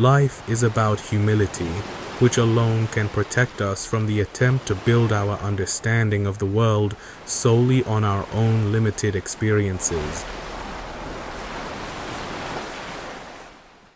Life is about humility, which alone can protect us from the attempt to build our understanding of the world solely on our own limited experiences.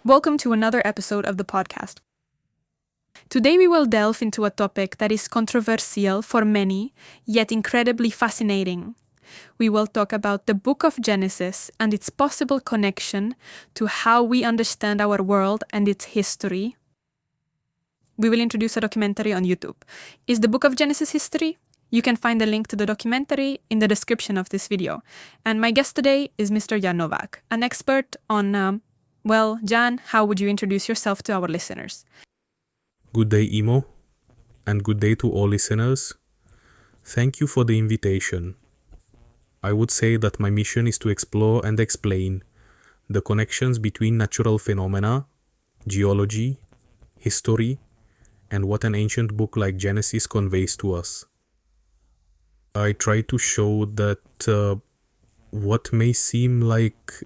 Welcome to another episode of the podcast. Today we will delve into a topic that is controversial for many, yet incredibly fascinating. We will talk about the Book of Genesis and its possible connection to how we understand our world and its history. We will introduce a documentary on YouTube. Is the Book of Genesis history? You can find the link to the documentary in the description of this video. And my guest today is Mr. Jan Novak, an expert on, Jan, how would you introduce yourself to our listeners? Good day, Imo, and good day to all listeners. Thank you for the invitation. I would say that my mission is to explore and explain the connections between natural phenomena, geology, history, and what an ancient book like Genesis conveys to us. I try to show that what may seem like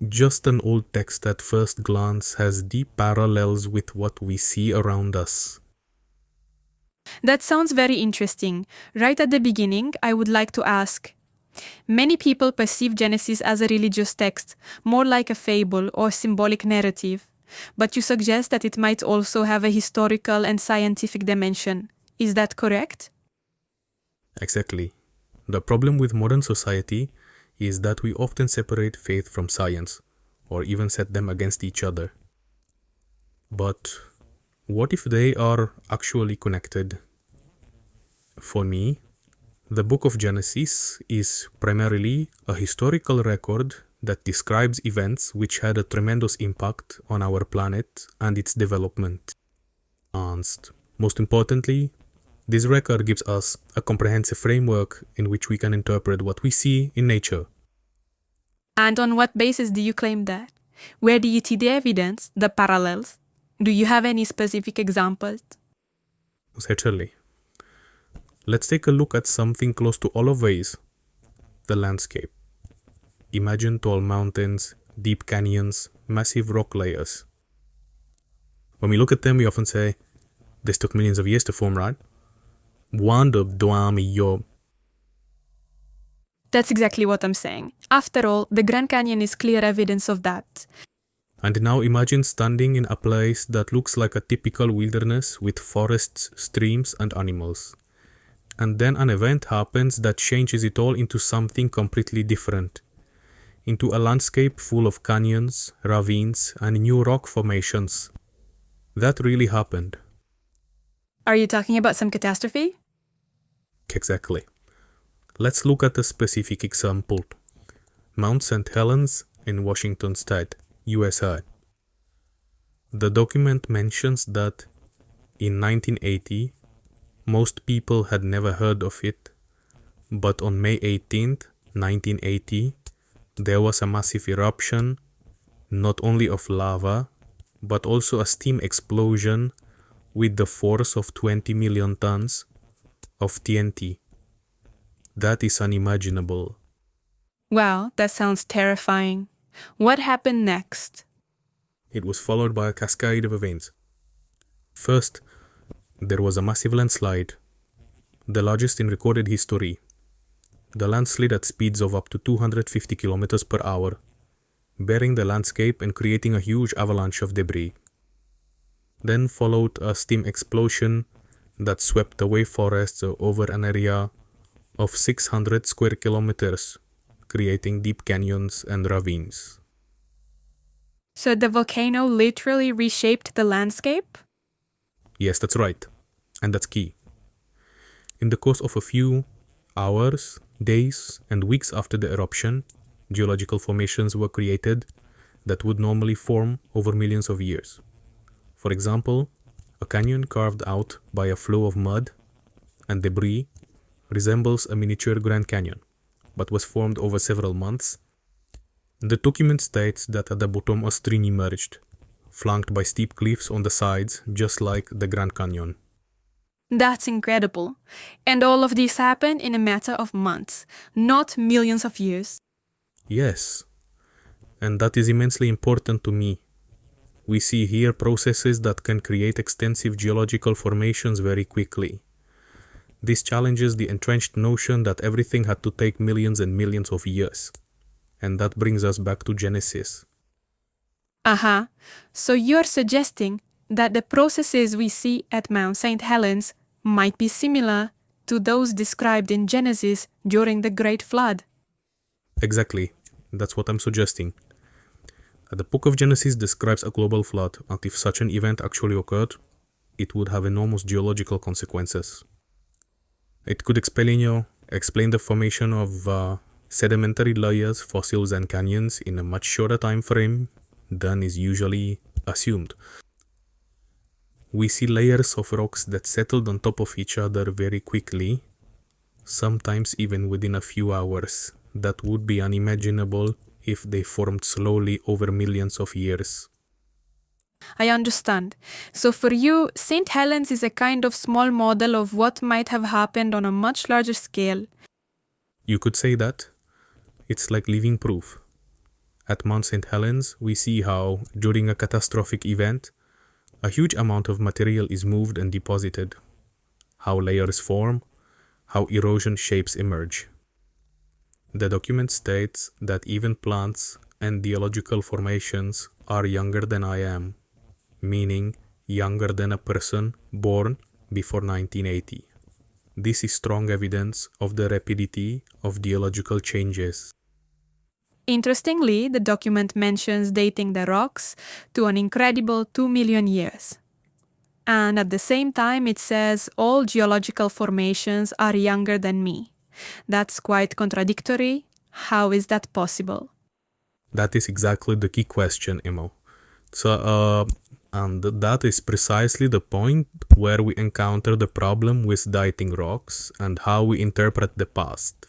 just an old text at first glance has deep parallels with what we see around us. That sounds very interesting. Right at the beginning, I would like to ask, many people perceive Genesis as a religious text, more like a fable or symbolic narrative, but you suggest that it might also have a historical and scientific dimension. Is that correct? Exactly. The problem with modern society is that we often separate faith from science, or even set them against each other. But what if they are actually connected? For me, the Book of Genesis is primarily a historical record that describes events which had a tremendous impact on our planet and its development. And most importantly, this record gives us a comprehensive framework in which we can interpret what we see in nature. And on what basis do you claim that? Where do you see the evidence, the parallels? Do you have any specific examples? Certainly. Let's take a look at something close to all of these, the landscape. Imagine tall mountains, deep canyons, massive rock layers. When we look at them, we often say, this took millions of years to form, right? That's exactly what I'm saying. After all, the Grand Canyon is clear evidence of that. And now imagine standing in a place that looks like a typical wilderness with forests, streams, and animals. And then an event happens that changes it all into something completely different. Into a landscape full of canyons, ravines, and new rock formations. That really happened. Are you talking about some catastrophe? Exactly. Let's look at a specific example. Mount St. Helens in Washington State, USA. The document mentions that in 1980, most people had never heard of it, but on May 18th, 1980, there was a massive eruption, not only of lava, but also a steam explosion with the force of 20 million tons of TNT. That is unimaginable. Wow, that sounds terrifying. What happened next? It was followed by a cascade of events. First, there was a massive landslide, the largest in recorded history. The land slid at speeds of up to 250 kilometers per hour, burying the landscape and creating a huge avalanche of debris. Then followed a steam explosion that swept away forests over an area of 600 square kilometers, creating deep canyons and ravines. So the volcano literally reshaped the landscape? Yes, that's right. And that's key. In the course of a few hours, days, and weeks after the eruption, geological formations were created that would normally form over millions of years. For example, a canyon carved out by a flow of mud and debris resembles a miniature Grand Canyon, but was formed over several months. The document states that at the bottom a stream emerged, flanked by steep cliffs on the sides, just like the Grand Canyon. That's incredible. And all of this happened in a matter of months, not millions of years. Yes, and that is immensely important to me. We see here processes that can create extensive geological formations very quickly. This challenges the entrenched notion that everything had to take millions and millions of years. And that brings us back to Genesis. So you're suggesting that the processes we see at Mount St. Helens might be similar to those described in Genesis during the Great Flood. Exactly. That's what I'm suggesting. The book of Genesis describes a global flood, and if such an event actually occurred, it would have enormous geological consequences. It could explain the formation of sedimentary layers, fossils and canyons in a much shorter time frame than is usually assumed. We see layers of rocks that settled on top of each other very quickly, sometimes even within a few hours. That would be unimaginable if they formed slowly over millions of years. I understand. So for you, St. Helens is a kind of small model of what might have happened on a much larger scale. You could say that. It's like living proof. At Mount St. Helens, we see how, during a catastrophic event, a huge amount of material is moved and deposited, how layers form, how erosion shapes emerge. The document states that even plants and geological formations are younger than I am, meaning younger than a person born before 1980. This is strong evidence of the rapidity of geological changes. Interestingly, the document mentions dating the rocks to an incredible 2 million years. And at the same time, it says all geological formations are younger than me. That's quite contradictory. How is that possible? That is exactly the key question, Emo. And that is precisely the point where we encounter the problem with dating rocks and how we interpret the past.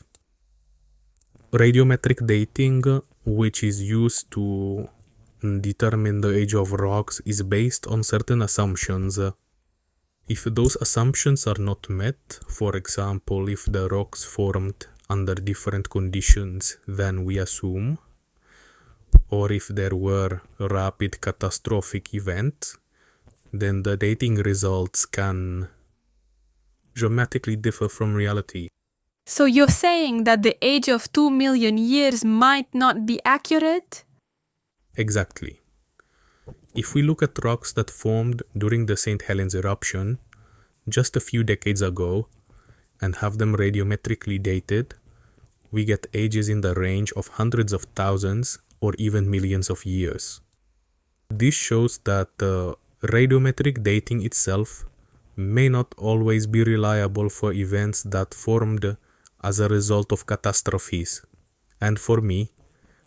Radiometric dating, which is used to determine the age of rocks, is based on certain assumptions. If those assumptions are not met, for example, if the rocks formed under different conditions than we assume, or if there were rapid catastrophic events, then the dating results can dramatically differ from reality. So you're saying that the age of 2 million years might not be accurate? Exactly. If we look at rocks that formed during the St. Helens eruption just a few decades ago and have them radiometrically dated, we get ages in the range of hundreds of thousands or even millions of years. This shows that radiometric dating itself may not always be reliable for events that formed as a result of catastrophes. And for me,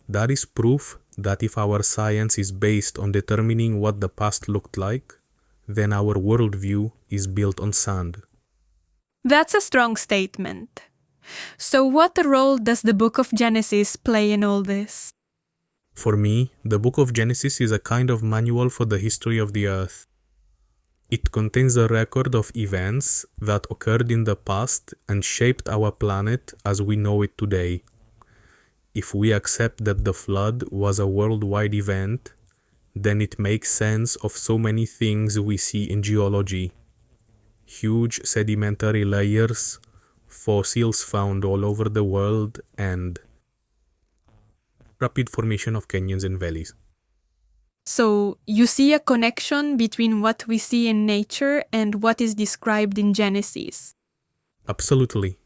that is proof that if our science is based on determining what the past looked like, then our worldview is built on sand. That's a strong statement. So what role does the book of Genesis play in all this? For me, the book of Genesis is a kind of manual for the history of the earth. It contains a record of events that occurred in the past and shaped our planet as we know it today. If we accept that the flood was a worldwide event, then it makes sense of so many things we see in geology. Huge sedimentary layers, fossils found all over the world, and rapid formation of canyons and valleys. So you see a connection between what we see in nature and what is described in Genesis? Absolutely.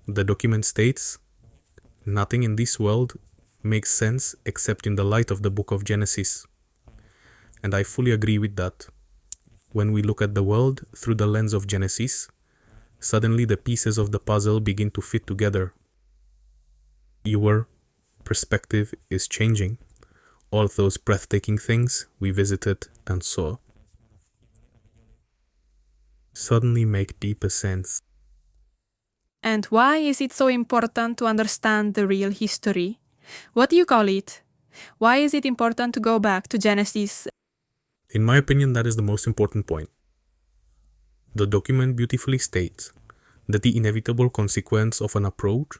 The document states, nothing in this world makes sense except in the light of the book of Genesis. And I fully agree with that. When we look at the world through the lens of Genesis, suddenly the pieces of the puzzle begin to fit together. Your perspective is changing. All those breathtaking things we visited and saw suddenly make deeper sense. And why is it so important to understand the real history? What do you call it? Why is it important to go back to Genesis? In my opinion, that is the most important point. The document beautifully states that the inevitable consequence of an approach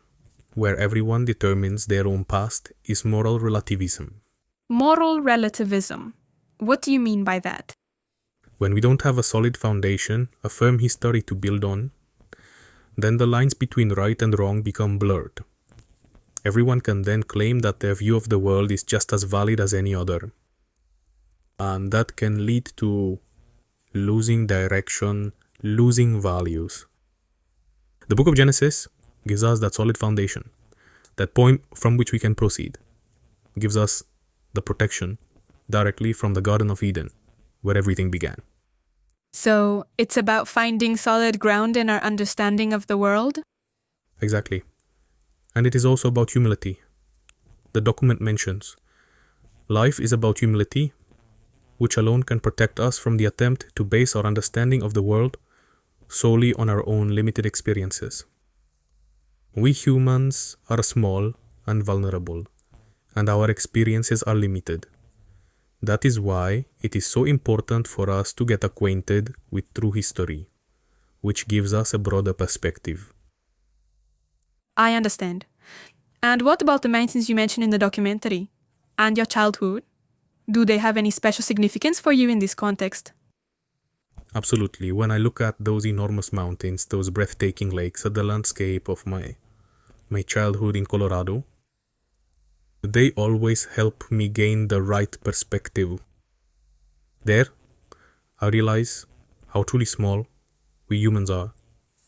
where everyone determines their own past is moral relativism. Moral relativism. What do you mean by that? When we don't have a solid foundation, a firm history to build on, then the lines between right and wrong become blurred. Everyone can then claim that their view of the world is just as valid as any other. And that can lead to losing direction, losing values. The book of Genesis gives us that solid foundation, that point from which we can proceed. Gives us the protection directly from the Garden of Eden, where everything began. So, it's about finding solid ground in our understanding of the world? Exactly. And it is also about humility. The document mentions, life is about humility, which alone can protect us from the attempt to base our understanding of the world solely on our own limited experiences. We humans are small and vulnerable, and our experiences are limited. That is why it is so important for us to get acquainted with true history, which gives us a broader perspective. I understand. And what about the mountains you mentioned in the documentary? And your childhood? Do they have any special significance for you in this context? Absolutely. When I look at those enormous mountains, those breathtaking lakes, at the landscape of my childhood in Colorado, they always help me gain the right perspective. There, I realize how truly small we humans are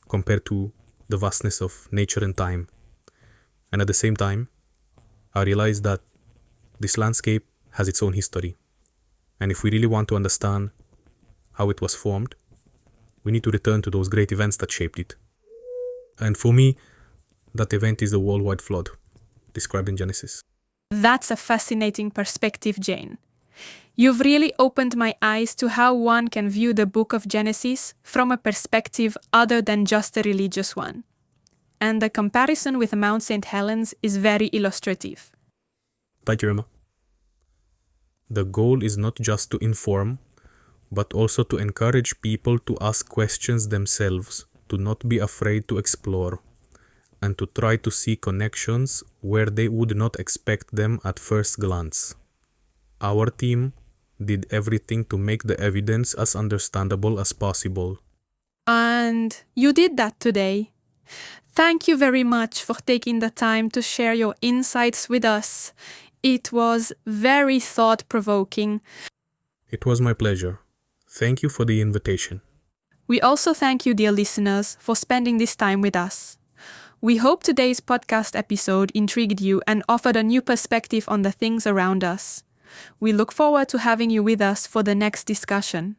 compared to the vastness of nature and time. And at the same time, I realize that this landscape has its own history. And if we really want to understand how it was formed, we need to return to those great events that shaped it. And for me, that event is the worldwide flood, described in Genesis. That's a fascinating perspective, Jane. You've really opened my eyes to how one can view the book of Genesis from a perspective other than just a religious one. And the comparison with Mount St. Helens is very illustrative. Thank you, Emma. The goal is not just to inform, but also to encourage people to ask questions themselves, to not be afraid to explore, and to try to see connections where they would not expect them at first glance. Our team did everything to make the evidence as understandable as possible. And you did that today. Thank you very much for taking the time to share your insights with us. It was very thought-provoking. It was my pleasure. Thank you for the invitation. We also thank you, dear listeners, for spending this time with us. We hope today's podcast episode intrigued you and offered a new perspective on the things around us. We look forward to having you with us for the next discussion.